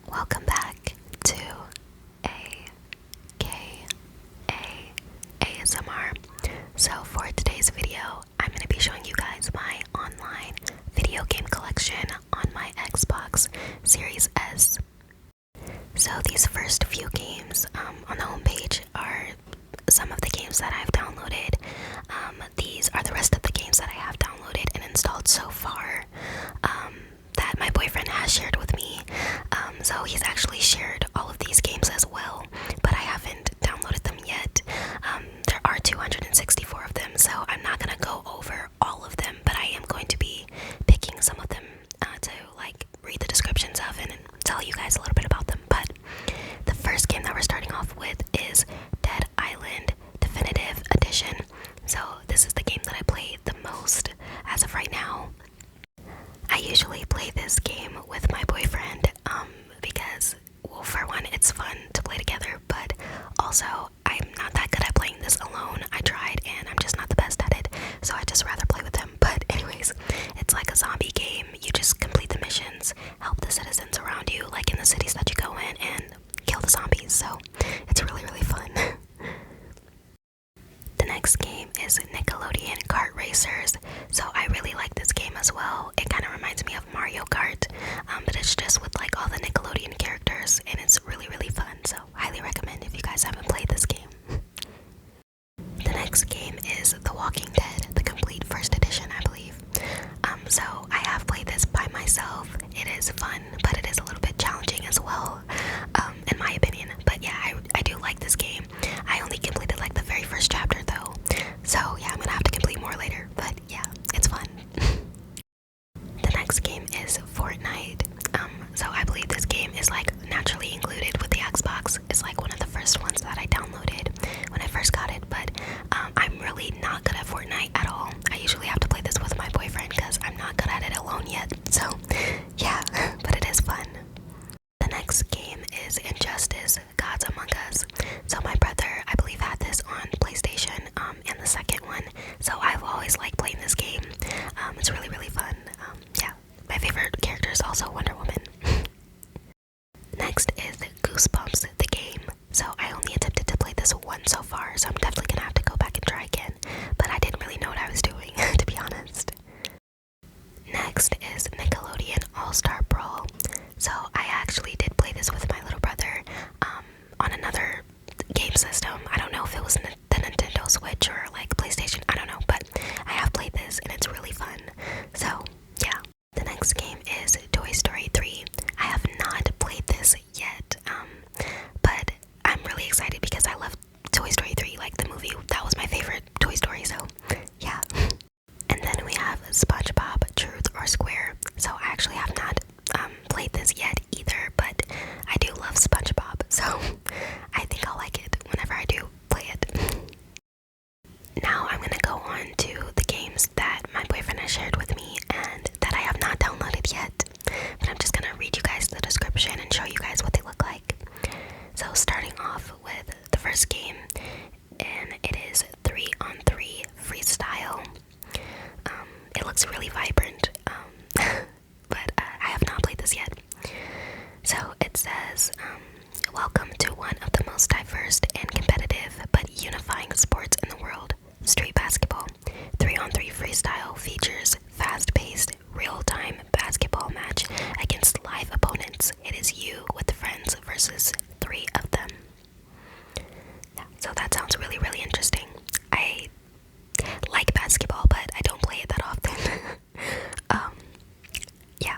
Welcome back to a.k.a. ASMR. So for today's video, I'm going to be showing you guys my online video game collection on my Xbox Series S. So these first few games on the homepage are some of the games that I've downloaded. These are the rest of the games that I have downloaded and installed so far that my boyfriend has shared with me. So he's actually shared all of these games as well, but I haven't downloaded them yet. There are 264 of them, so I'm not gonna go over all of them, but I am going to be picking some of them to read the descriptions of and tell you guys a little bit about them. But the first game that we're starting off with is Dead Island Definitive Edition. So this is the game that I play the most as of right now. I usually play this game with my boyfriend because, well, for one, it's fun to play together, but also I'm not that good at playing this alone. I tried and I'm just not the best at it, so I just rather play with him. But anyways, it's like a zombie game. You just complete the missions, help the citizens around you, like in the cities that you go in, and kill the zombies, so it's really, really fun. The next game is Nickelodeon Kart Racers. So I really like this game as well. It kind of reminds me of Mario Kart, but it's just with like all the Nickelodeon characters, and it's really, really fun. So highly recommend if you guys haven't played this game. The next game is The Walking Dead, the complete first edition, I believe. So I have played this by myself. It is fun, but it is a little bit challenging as well, in my opinion. But yeah, I do like this game. I only completed like the very first chapter though, so yeah, I'm gonna have to complete more later. But yeah, it's fun. The next game is Fortnite. So I believe this game is like naturally included with the Xbox. It's like one of the first ones that I downloaded when I first got it. But I'm really not good at Fortnite at all. I usually have to play this with my boyfriend because I'm not good at it alone yet. So yeah, but it is fun. The next game is Injustice: Gods Among Us. So my brother, I believe, had this on PlayStation, and the second one. So I've always liked playing this game. It's really, really fun. Yeah, my favorite character is also Wonder Woman. Next is Goosebumps, the game. So I only attempted to play this once so far, so I'm definitely gonna have to go back and try again. But I didn't really know what I was doing, to be honest. Next is Nickelodeon All-Star Brawl. So I actually did play this with my little brother on another game system. I don't know if it was the Nintendo Switch or like PlayStation, I don't know, but I have played this and it's really fun. So yeah. The next game is Toy Story 3. I have not played this yet, but I'm really excited because I love Toy Story 3, like the movie. That was my favorite Toy Story, so yeah. And then we have SpongeBob Truth or Square. So I actually have not played this yet either, but I do love SpongeBob, so I think I'll like it whenever I do play it. Now I'm gonna go on to the games that my boyfriend has shared with me and that I have not downloaded yet, but I'm just gonna read you guys the description and show you guys what they look like. So starting off with the first game, and it is 3-on-3 freestyle. It looks really vibrant, but I have not played this yet. So it says, welcome to one of the most diverse and competitive but unifying sports in the world, street basketball. 3-on-3 freestyle features fast-paced, real-time basketball match against live opponents. It is you with friends versus 3 of them. Yeah, so that sounds really, really interesting. I like basketball, but I don't play it that often. Yeah,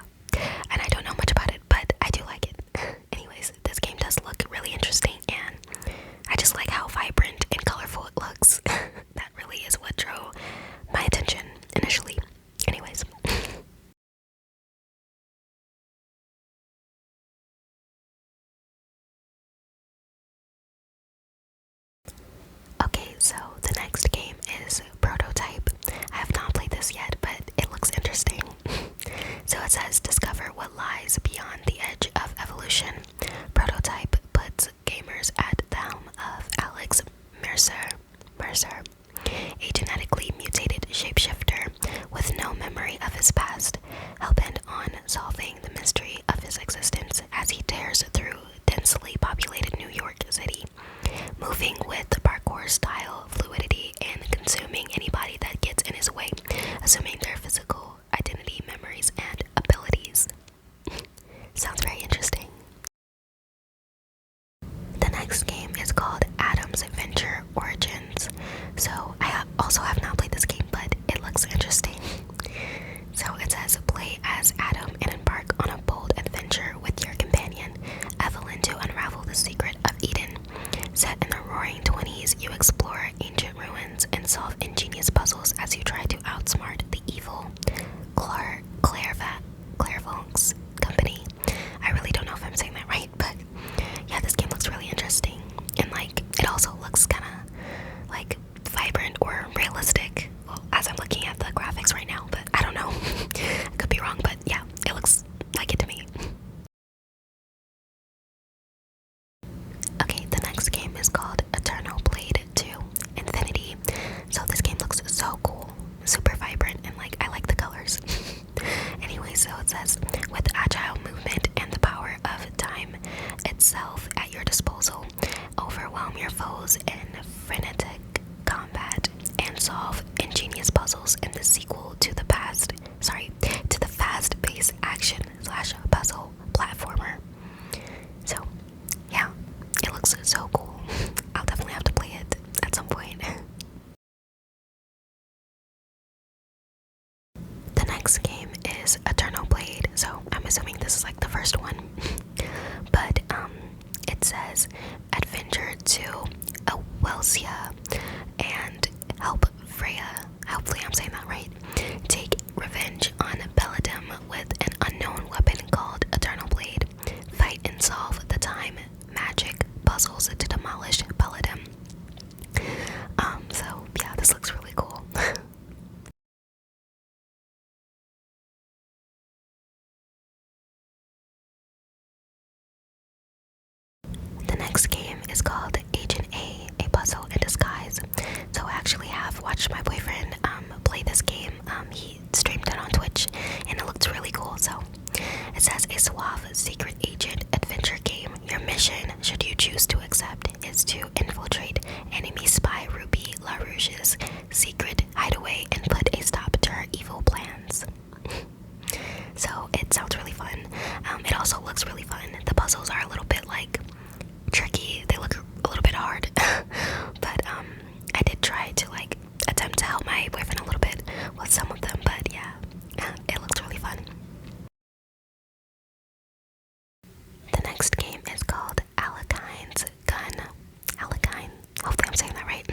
and I don't know much about it, but I do like it. Anyways, this game does look really interesting, and I just like how vibrant and colorful it looks. That really is what drew my attention initially. Anyways. Origins. So I also have not played this game, but it looks interesting. So it says play as Adam and embark on a bold adventure with your companion, Evelyn, to unravel the secret of Eden. Set in the roaring 20s, you explore ancient ruins and solve ingenious puzzles as you try to outsmart the evil Clairvoyance Company. I really don't know if I'm saying that right, but yeah, this game looks really interesting. And like, it also looks kind of like vibrant or realistic, well, as I'm looking at the graphics right now, but I don't know. I could be wrong, but yeah, it looks like it to me. Okay, the next game is called Eternal Blade 2 Infinity. So this game looks so cool, super vibrant, and like, I like the colors. Anyway, so it says, with agile movement and the power of time itself at your disposal, overwhelm your foes in frenetic combat and solve ingenious puzzles in the sequel to the fast-paced action slash puzzle platformer. So yeah, it looks so cool. I'll definitely have to play it at some point. The next game is Eternal Blade, so I'm assuming this is like the first one. But it says adventure to Awelsia and help Freya. Hopefully I'm saying that right. Take revenge on Belladum with an unknown weapon called Eternal Blade. Fight and solve the time magic puzzles to demolish Belladum. So yeah, this looks really cool. The next game is called Agent A Puzzle in Disguise. So I actually have watched my boyfriend play this game. He streamed it on Twitch, and it looked really cool. So it says a suave secret agent adventure game. Your mission, should you choose to accept, is to infiltrate enemy spy Ruby LaRouche's secret hideaway and put a stop to her evil plans. So it sounds really fun. It also looks really fun. The puzzles are a little bit like tricky. They look a little bit hard. But I did try to like attempt to help my boyfriend a little bit with some of them, but yeah, it looked really fun. The next game is called a.k.a. Gun. a.k.a. Hopefully I'm saying that right.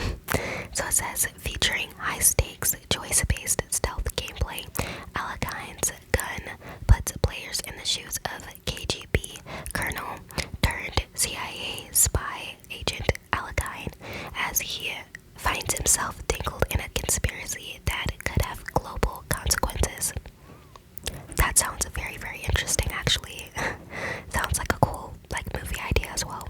So it says featuring high stakes, choice based stealth gameplay. a.k.a. Gun puts players in the shoes of KGB Colonel turned CIA spy agent a.k.a. as he finds himself tangled in a conspiracy that could have global consequences. That sounds very, very interesting, actually. Sounds like a cool, like, movie idea as well.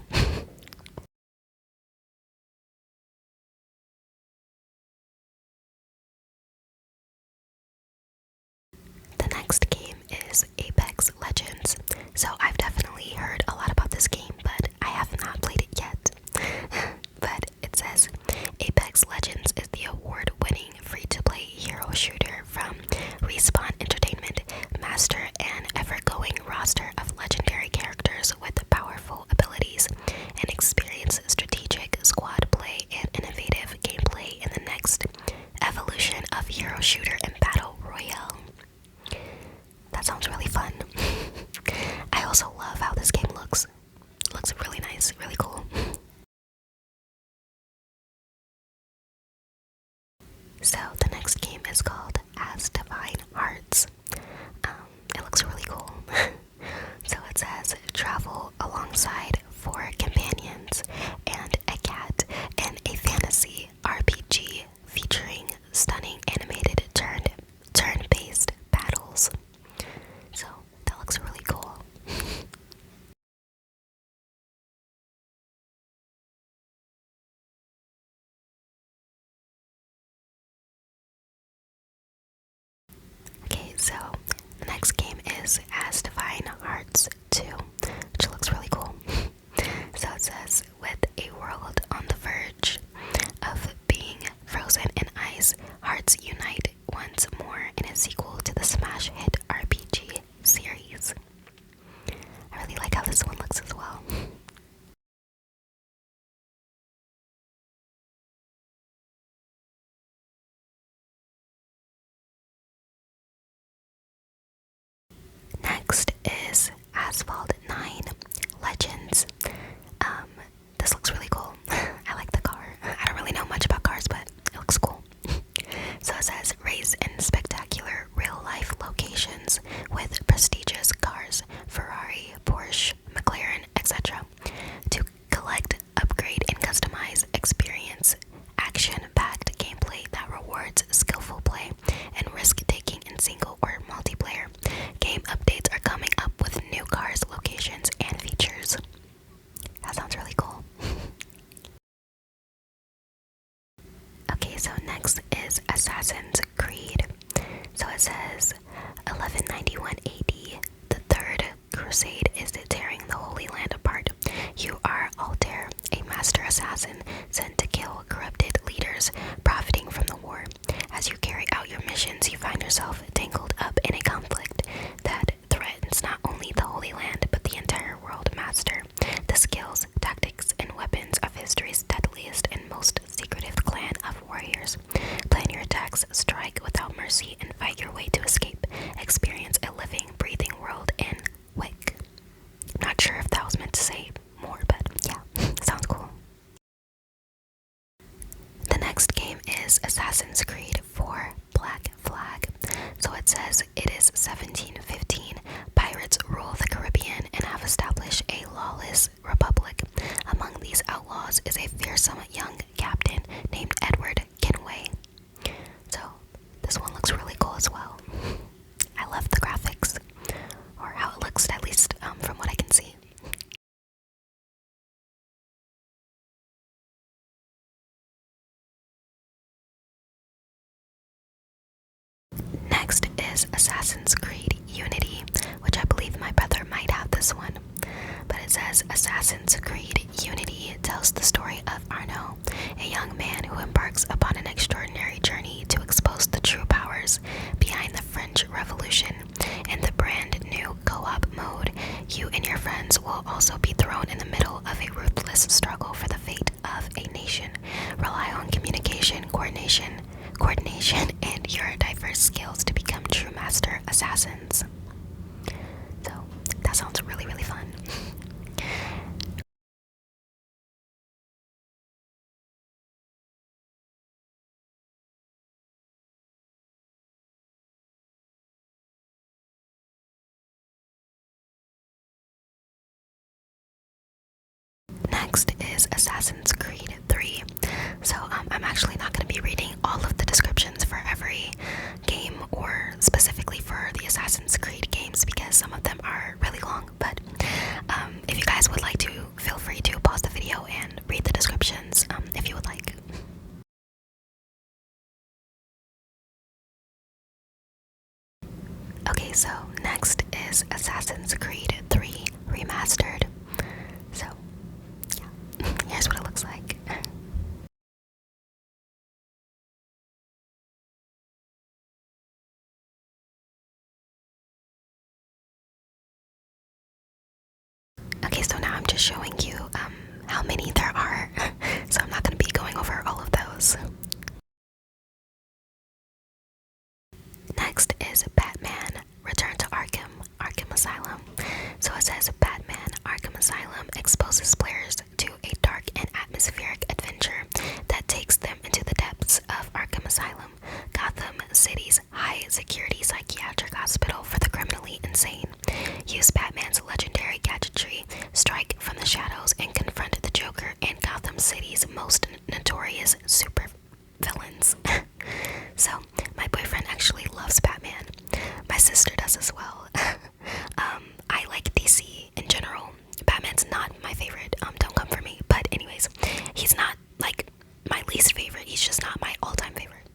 The next game is Apex Legends. So I've definitely heard a lot about this game, but I have not played it yet. But it says Apex Legends is the award-winning free-to-play hero shooter from Respawn Entertainment, master an ever-going roster of legendary characters with powerful abilities and experienced strategic squad play and innovative gameplay in the next evolution of hero shooter and battle royale. That sounds really fun. I also love how this game looks. Next is Asphalt 9 Legends. Um, this looks really cool. I like the car. I don't really know much about cars, but it looks cool. So it says race in spectacular real-life locations with prestigious cars, Ferrari, Porsche, McLaren, etc. To collect, upgrade, and customize, experience action-packed gameplay that rewards skillful play and risk-taking in single or multiplayer. Game updates are coming up with new cars, locations, and features. That sounds really cool. Okay, so next is Assassin's Creed. So it says 1191 AD, the Third Crusade is tearing the Holy Land apart. You are Altair, a master assassin sent to kill corrupted leaders, profiting from the war. As you carry out your missions, you find yourself tangled up in a conflict that threatens not only the Holy Land but the entire world. Master the skills, tactics, and weapons of history's deadliest and most secretive clan of warriors. Plan your attacks, strike without mercy, and fight your way to escape. Experience a living, breathing world in Wick. Not sure if that was meant to say more, but yeah, sounds cool. The next game is Assassin's Creed 4 Black Flag. So it says it is 1715. Pirates rule the Caribbean and have established a lawless republic. Among these outlaws is a fearsome young captain named Edward Kenway. So this one looks really cool as well. I love the graphics, or how it looks, at least from what I can see. Next is Assassin's Creed Unity, which I believe my brother might have this one. But it says Assassin's Creed Unity tells the story of Arnaud, a young man who embarks upon an extraordinary journey to expose the true powers behind the French Revolution. In the brand new co-op mode, you and your friends will also be thrown in the middle of a ruthless struggle for the fate of a nation. Rely on communication, coordination, and your diverse skills to become true master assassins. So that sounds really, really fun. Next is Assassin's Creed 3. So I'm actually not going to be reading all of the descriptions for every game, or specifically for the Assassin's Creed games, because some of them are really long. But if you guys would like to, feel free to pause the video and read the descriptions if you would like. Okay, so next is Assassin's Creed 3 Remastered. So yeah, here's what it looks like. Okay, so now I'm just showing you how many there are, so I'm not going to be going over all of those. Next is Batman Return to Arkham Asylum. So it says Batman Arkham Asylum exposes players to a dark and atmospheric adventure that takes them into the depths of Arkham Asylum, Gotham City's high-security psychiatric hospital for the criminally insane. Use Batman's legendary gadgetry, strike from the shadows, and confront the Joker and Gotham City's most notorious super villains. So, my boyfriend actually loves Batman. My sister does as well. I like DC in general. Batman's not my favorite. Don't come for me. But anyways, he's not like my least favorite. He's just not my all-time favorite.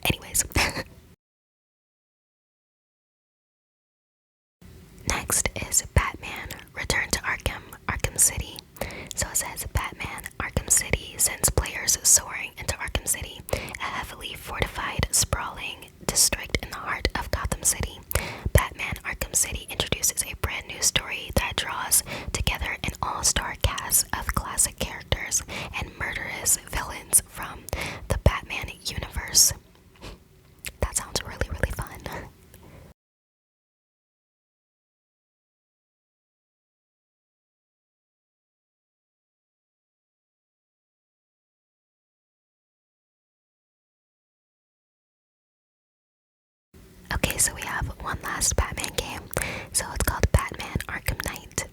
Anyways. Next is Batman Return to Arkham City. So it says Batman Arkham City sends players soaring into Arkham City, a heavily fortified, sprawling district in the heart of Gotham City. Batman Arkham City introduces a brand new story that draws together an all-star cast of classic characters and murderous villains from the Batman universe. That sounds really, really fun. Okay, so we have one last Batman game. So it's called Batman Arkham Knight.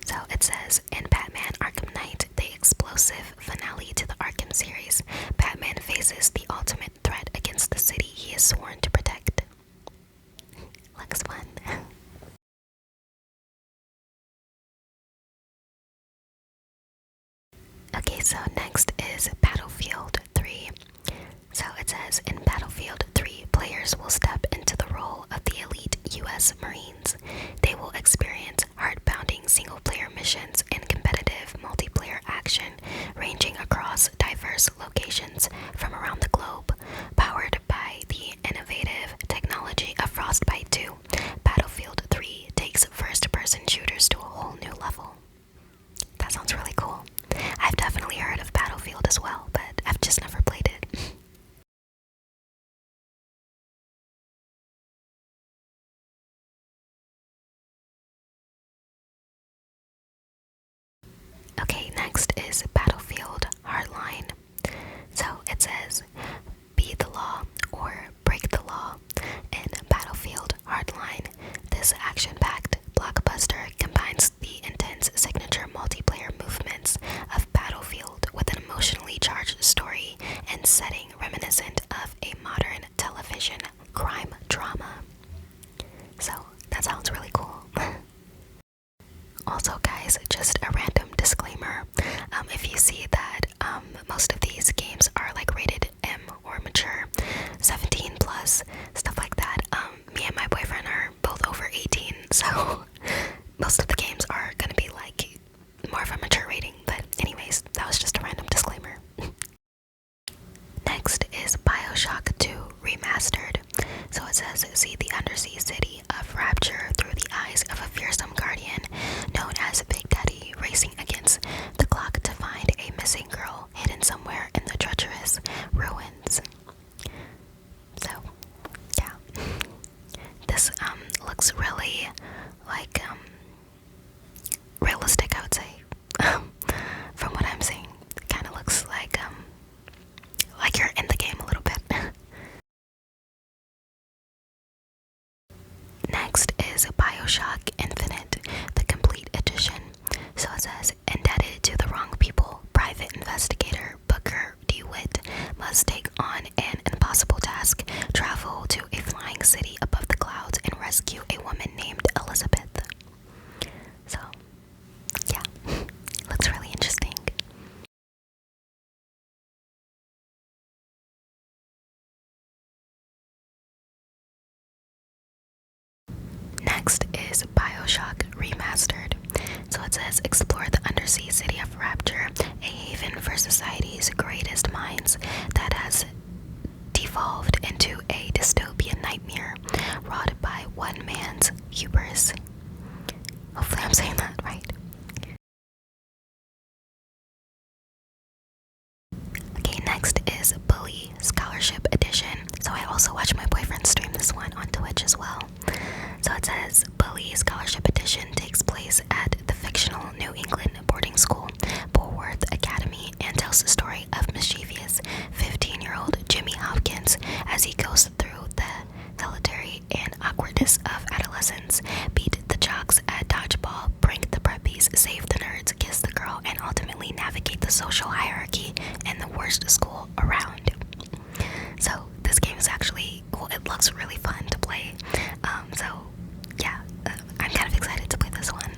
So it says, in Batman Arkham Knight, the explosive finale to the Arkham series, Batman faces the ultimate threat against the city he is sworn to protect. Looks fun. Okay, so next is Battlefield 3. So it says, in Battlefield 3, players will step into the role of the elite US Marines. They will experience heart-pounding single-player missions and competitive multiplayer action ranging across diverse locations from around the globe. Powered by the innovative technology of Frostbite 2, Battlefield 3 takes first-person shooters to a whole new level. That sounds really cool. I've definitely heard of Battlefield as well, but I've just never played it. Okay, next is Battlefield Hardline. So it says, be the law or break the law in Battlefield Hardline. This action-packed blockbuster combines the intense signature multiplayer movements of Battlefield with an emotionally charged story and setting reminiscent of a modern television crime drama. So that sounds really cool. Also, guys, just a random disclaimer. If you see that most of these games are like rated M or mature, 17 plus, stuff like that, me and my boyfriend are both over 18, so most of the games are gonna be like more of a mature rating. But anyways, that was just a random disclaimer. Next is BioShock 2 Remastered. So it says, see the undersea city of Rapture through the eyes of a fearsome guardian known as Big Daddy, racing against the clock to find a missing girl hidden somewhere in the treacherous ruins. So, yeah. This looks really like realistic, I would say. From what I'm seeing, it kind of looks like you're in the game a little bit. Next is BioShock Infinite, the complete edition. So it says, indebted to the wrong people, private investigator Booker DeWitt must take on an impossible task, travel to a flying city above the clouds and rescue a woman named Elizabeth. So, yeah, looks really interesting. Next is BioShock Remastered. So it says, explore the undersea city of Rapture, a haven for society's greatest minds that has devolved into a dystopian nightmare wrought by one man's hubris. Hopefully I'm saying that right. Okay, next is Bully Scholarship Edition. So I also watch my boyfriend stream this one on Twitch as well. So it says, Bully Scholarship Edition takes place at the fictional New England boarding school, Bulworth Academy, and tells the story of mischievous 15-year-old Jimmy Hopkins as he goes through the hilarity and awkwardness of adolescence, beat the jocks at dodgeball, prank the preppies, save the nerds, kiss the girl, and ultimately navigate the social hierarchy in the worst school around. So this game is actually cool. It looks really fun to play. So yeah, I'm kind of excited to play this one.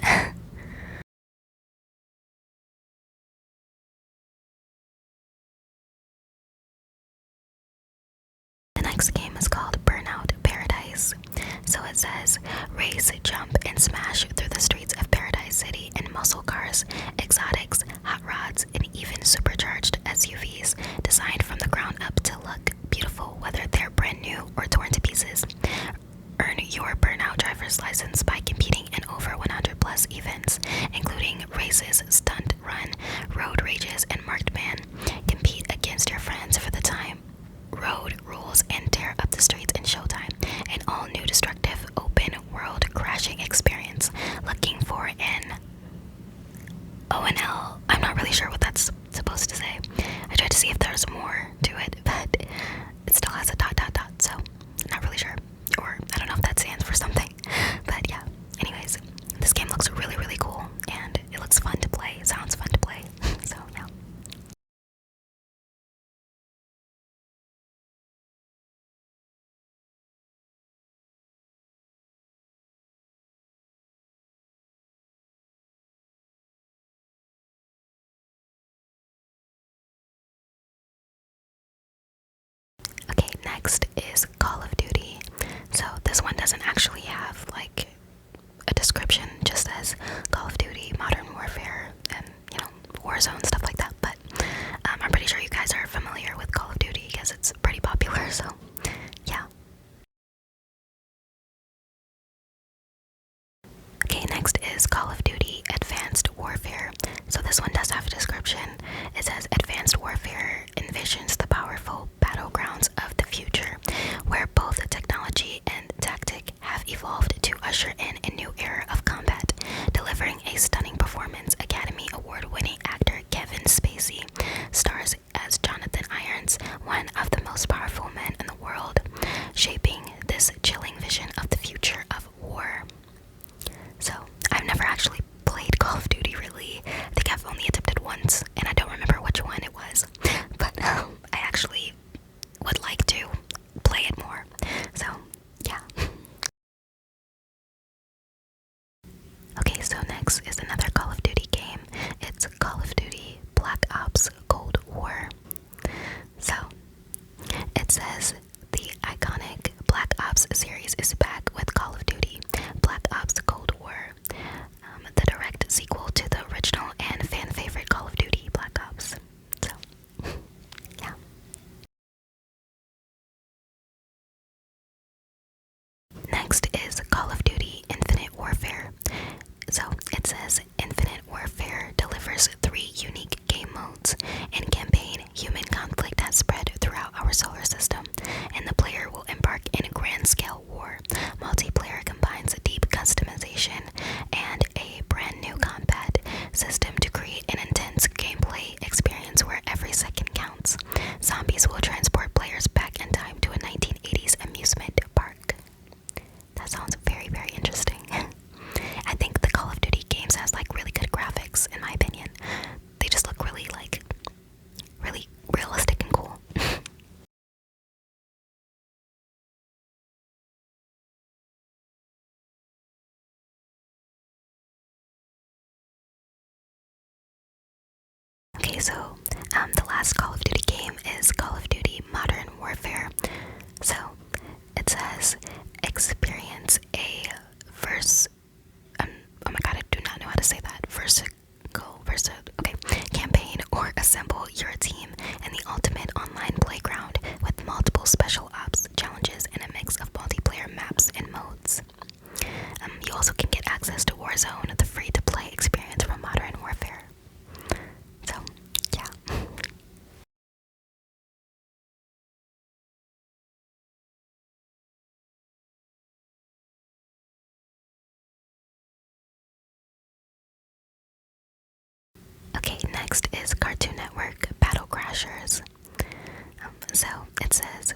The next game is called Burnout Paradise. So it says, race, jump, and smash through the streets of Paradise City in muscle cars, exotics, hot rods, and even supercharged SUVs designed from the ground up to look beautiful, whether they're brand new or torn to pieces. Earn your Burnout driver's license by competing in over 100 plus events, including races, stunt run, road rages, and marked man. Compete against your friends for the time, road rules, and tear up the streets in showtime. An all-new destructive open-world crashing experience. Looking for an ONL. I'm not really sure what that's supposed to say. I tried to see if there's more to it, but it still has a dot dot dot, so next is Call of Duty. So this one doesn't actually have like a description, just says Call of Duty, Modern Warfare, and Warzone, stuff like that. But I'm pretty sure you guys are familiar with Call of Duty because it's pretty popular, so yeah. Okay, next is Call of Duty Advanced Warfare. So this one does have a description. It says Advanced Warfare envisions the powerful battlegrounds of the future, where both technology and tactic have evolved to usher in a new era of combat. Delivering a stunning performance, Academy Award-winning actor Kevin Spacey stars as Jonathan Irons, one of the most powerful men in the world, shaping this chilling vision of the future of war. So, I've never actually played Call of Duty really. I think I've only attempted once, and I don't remember which one it was. But I actually would like to play it more. So, yeah. Okay, so next is another Call of Duty game. It's Call of Duty Black Ops Cold War. So, it says the iconic Black Ops series is back with Call of Duty Black Ops Cold War, the direct sequel to the original and fan favorite Call of Duty Black Ops. So, yeah. Next is Call of Duty Infinite Warfare. So, it says Infinite Warfare delivers 3 unique game modes. In campaign, human conflict has spread throughout our solar system, and the player will embark in a grand-scale war. Multiplayer combines deep customization and a brand new combat system to create an intense gameplay experience where every second counts. Zombies will transport players back in time to a 1980s amusement park. That sounds very, very interesting. I think the Call of Duty games has like really good graphics, in my opinion. They just look really really realistic and cool. Okay, so the last Call of Duty game is Call of Duty Modern Warfare. So it says experience a verse. Oh my god, I do not know how to say that. Okay, campaign or assemble your team in the ultimate online playground with multiple special ops, challenges, and a mix of multiplayer maps and modes. You also can get access to Warzone, the free-to-play experience from Modern Warfare. So, yeah. Okay, next is Cartoon Network Battle Crashers. So it says,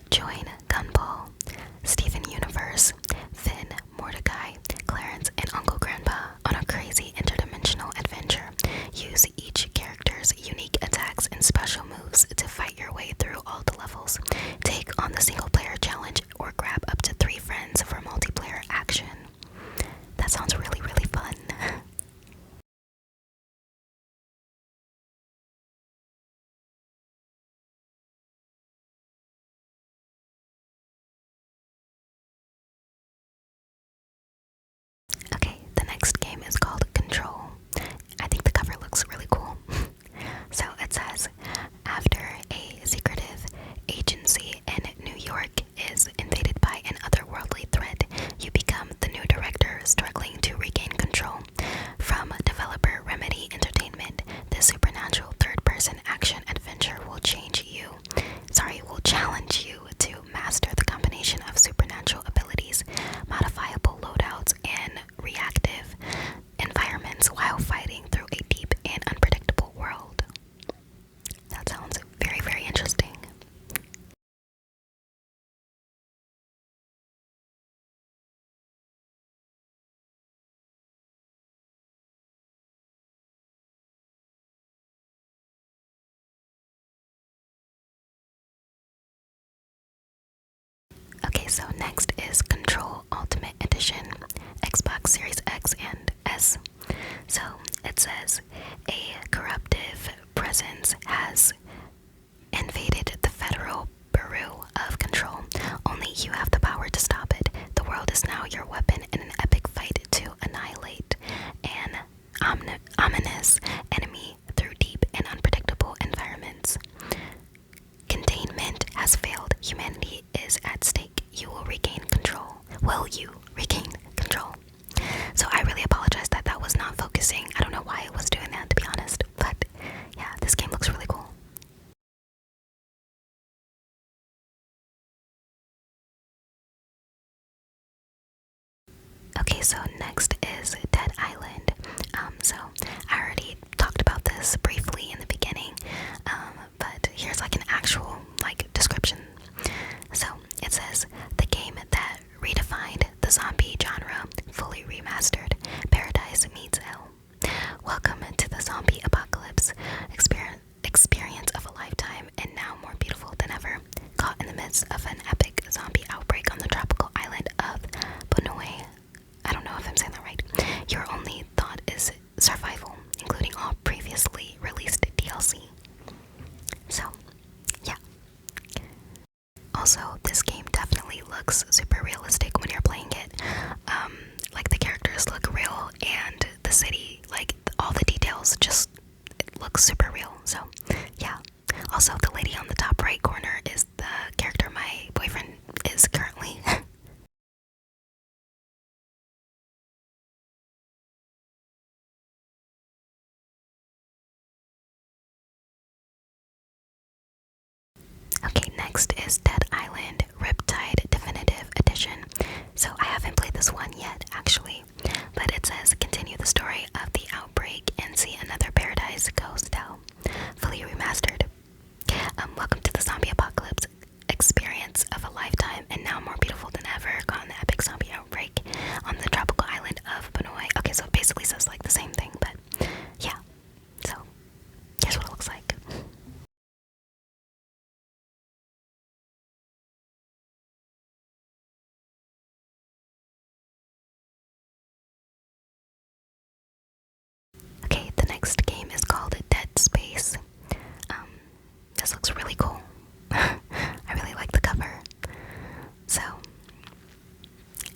join Gumball, Steven Universe, Finn, Mordecai, Clarence, and Uncle Grandpa on a crazy interdimensional adventure. Use each character's unique attacks and special moves to fight your way through all the levels. Take on the single-player challenge or grab up to 3 friends for multiplayer action. That sounds really, really fun. Okay, the next game is called Control. I think the cover looks really cool. So it says, after a secretive agency in New York is invaded by an otherworldly threat, you become the new director struggling to regain control. From developer Remedy Entertainment, this supernatural third-person action adventure will challenge you to master the combination of supernatural abilities, modifiable loadouts, and reactive environments while fighting through a deep and unpredictable world. That sounds very, very interesting. Okay, so next is Control Ultimate Edition, Xbox Series X and S. So it says, a corruptive presence has invaded the Federal Bureau you have the power to stop it. The world is now your weapon in an epic fight to annihilate an ominous enemy through deep and unpredictable environments. Containment has failed. Humanity is at stake. You will regain control. Will you regain control? So I really apologize that that was not focusing. I don't know why it was doing that, to be honest. But yeah, this game looks really cool. Okay, so next is Dead Island. So I already talked about this briefly in the beginning, but here's like an actual like description. So it says the game that redefined the zombie genre, fully remastered. Paradise meets hell. Welcome to the zombie apocalypse. Experience of a lifetime, and now more beautiful than ever. Caught in the midst of an epic zombie outbreak on the tropical island of Bonoi. I don't know if I'm saying that right. Your only thought is survival, including all previously released DLC. So, yeah. Also, this game definitely looks super realistic when you're playing it. Like the characters look real, and the city, like all the details, just it looks super real. So, yeah. Also, the lady on the top right corner is the character my boyfriend is currently. Okay, next is Dead Island Riptide Definitive Edition. So I haven't played this one yet, actually, but it says continue the story of the outbreak and see another paradise ghost hell, fully remastered. Welcome to the zombie apocalypse. Experience of a lifetime, and now more beautiful than ever. Caught in the epic zombie outbreak on the tropical island of Bonoi. Okay, so it basically says like the same thing, but yeah. So here's what it looks like. Okay, the next game is called Dead Space. Um, this looks really cool. I really like the cover. So,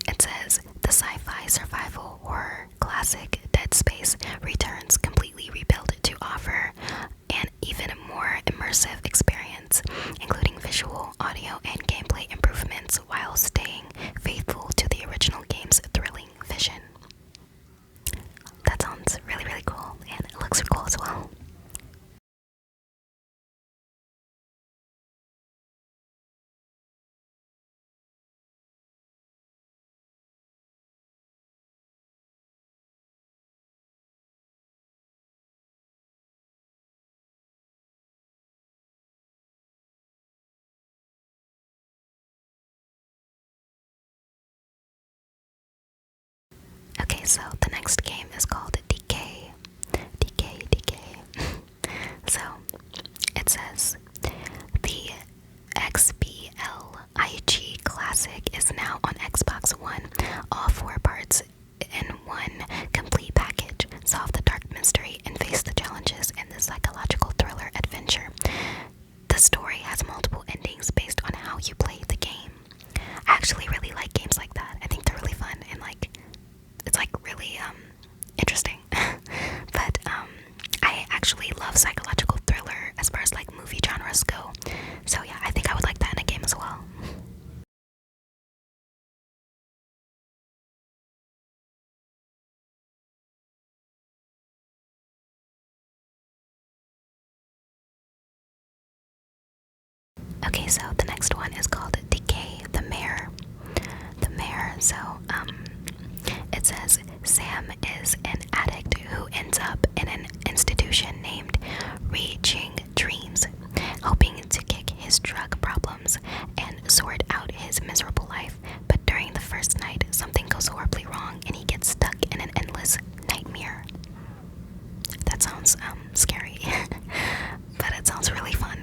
it says the sci-fi survival horror classic Dead Space returns completely rebuilt to offer an even more immersive experience, including visual, audio, and gameplay improvements while staying faithful to the original game's thrilling vision. That sounds really, really cool, and it looks cool as well. Okay, so the next game is called Decay. Decay, Decay. So, it says the XBLIG Classic is now on Xbox One. All four parts in one complete package. Solve the dark mystery and face the challenges in this psychological thriller adventure. The story has multiple endings based on how you play the game. I actually really like games like that. I think they're really fun and like it's like really interesting. But I actually love psychological thriller as far as like movie genres go. So yeah, I think I would like that in a game as well. Okay, so the next one is called Decay the Mayor. The Mayor, so it says Sam is an addict who ends up in an institution named Reaching Dreams, hoping to kick his drug problems and sort out his miserable life. But during the first night, something goes horribly wrong and he gets stuck in an endless nightmare. That sounds scary, but it sounds really fun.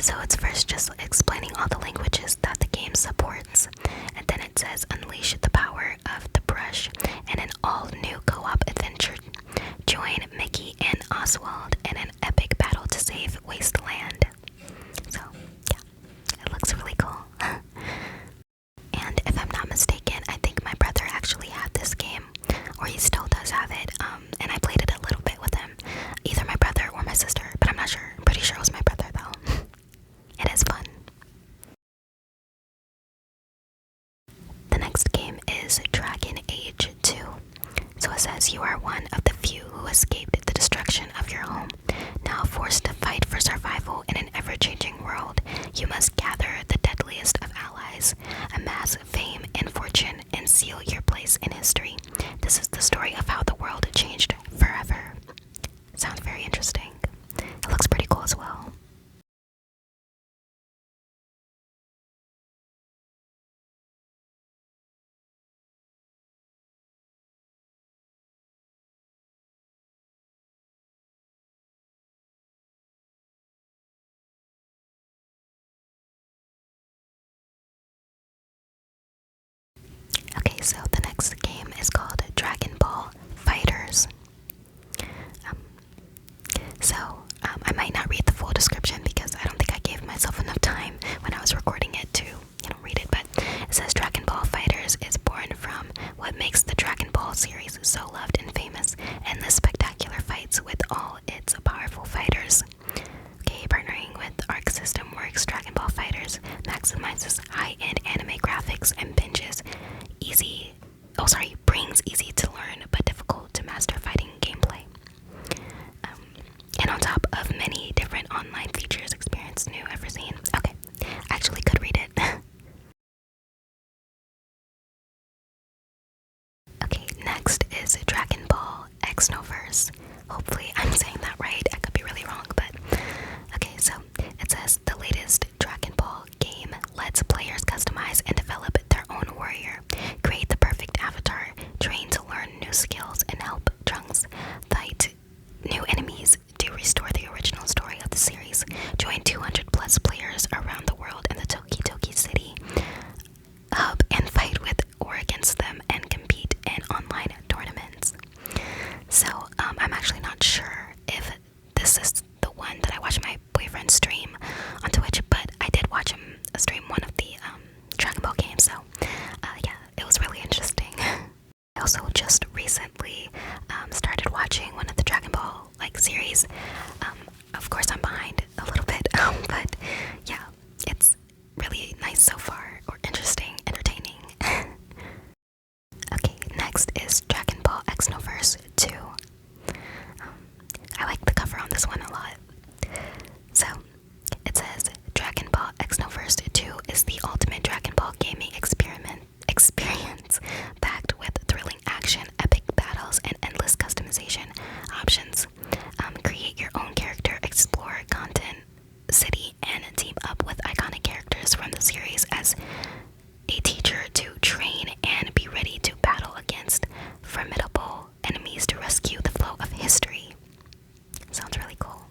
So it's first just explaining all the languages that the game supports, and then it says unleash the power of the brush in an all-new co-op adventure. Join Mickey and Oswald in an epic battle to save Wasteland. So, yeah, it looks really cool. And if I'm not mistaken, I think my brother actually had this game, or he still does have it, and I played it a little bit with him. Either my brother or my sister, but I'm not sure. I'm pretty sure it was my brother though. It is fun. The next game is Dragon Age 2. So it says you are one of the few who escaped the destruction of your home. Now forced to fight for survival in an ever-changing world, you must gather the deadliest of allies, amass fame and fortune, and seal your place in history. This is the story of how the world changed forever. Sounds very interesting. It looks pretty cool as well. Okay, so the next game is called Dragon Ball FighterZ. Um, I might not read the full description because I don't think I gave myself enough time when I was recording it to, read it. But it says Dragon Ball FighterZ is born from what makes the Dragon Ball series so loved and famous, endless spectacular fights with all its powerful fighters. Okay, partnering with Arc System Works, Dragon Ball FighterZ maximizes high-end anime graphics and brings easy to learn but difficult to master fighting gameplay. And on top of many different online features, experience new ever seen. Okay, I actually could read it. Okay, next is Dragon Ball Xenoverse. Hopefully I'm saying that right. I could be really wrong, but okay, so it says the latest Dragon Ball game lets players customize and develop their own warrior, create the perfect avatar, train to learn new skills, and help Trunks fight new enemies to restore the original story of the series. Join 200 plus players around the world in the Toki Toki City hub and fight with or against them and compete in online tournaments. So I'm actually not sure if this is the one that I watched my boyfriend stream on Twitch, but I did watch him stream one of the Dragon Ball games, so yeah, it was really interesting. I also just recently started watching one of the Dragon Ball series. Of course I'm behind a little bit, but yeah, it's really nice so far, or interesting, entertaining. Okay, next is Dragon Ball Xenoverse 2. I like the cover on this one a lot. So, it says Dragon Ball Xenoverse 2 is the ultimate Dragon Ball gaming experience, packed with thrilling action, epic battles, and endless customization options. Create your own character, explore content, city, and team up with iconic characters from the series as a teacher to train and be ready to battle against formidable enemies to rescue the flow of history. Sounds really cool.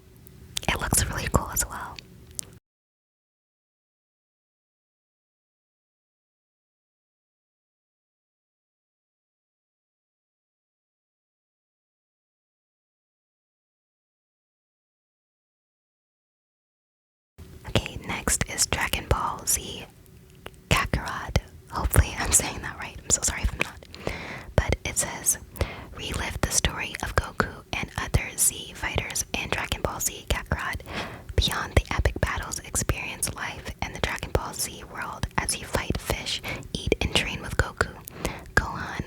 It looks really cool as well. Okay, next is Dragon Ball Z Kakarot. Hopefully I'm saying that right. I'm so sorry if I'm not. But it says, relive the story of Goku and other Z fighters in Dragon Ball Z Kakarot. Beyond the epic battles, experience life in the Dragon Ball Z world as you fight fish, eat and train with Goku, Gohan,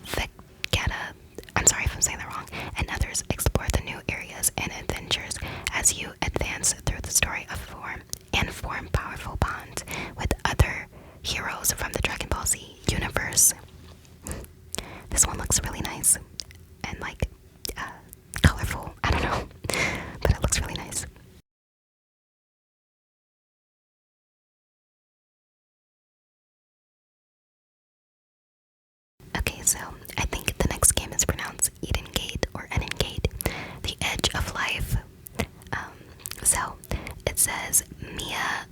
Vegeta, I'm sorry if I'm saying that wrong, and others. Explore the new areas and adventures as you advance through the story of form powerful bonds with other heroes from the Dragon Ball Z universe. This one looks really nice and colorful. I don't know, but it looks really nice. Okay, so I think the next game is pronounced Eden Gate or Eden Gate, The Edge of Life. So it says Mia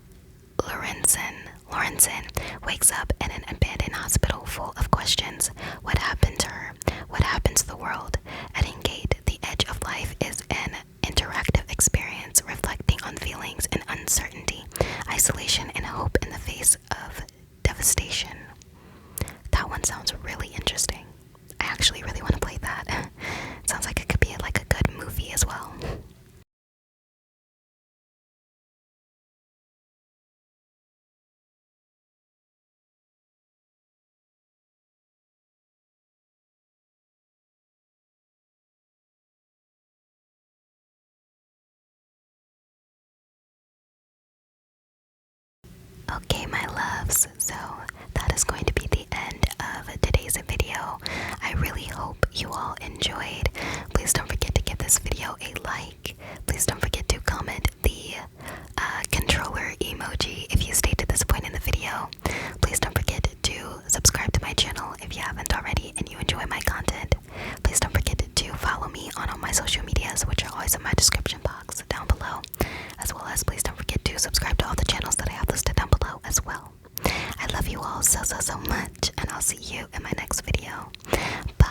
Lorenzen wakes up in an abandoned hospital full of questions. What happened to her? What happened to the world? At Gate, The Edge of Life is an interactive experience reflecting on feelings and uncertainty, isolation, and hope in the face of devastation. That one sounds really interesting. I actually really want to play that. Sounds like it could be like a good movie as well. Okay, my loves, so that is going to be the end of today's video. I really hope you all enjoyed. Please don't forget to give this video a like. Please don't forget to comment the controller emoji if you stayed to this point in the video. Please don't forget to subscribe to my channel if you haven't already and you enjoy my content. Please don't forget to follow me on all my social medias, which are always in my description box down below. As well as please don't forget to subscribe to all the channels that I have listed down below as well. I love you all so much, and I'll see you in my next video. Bye.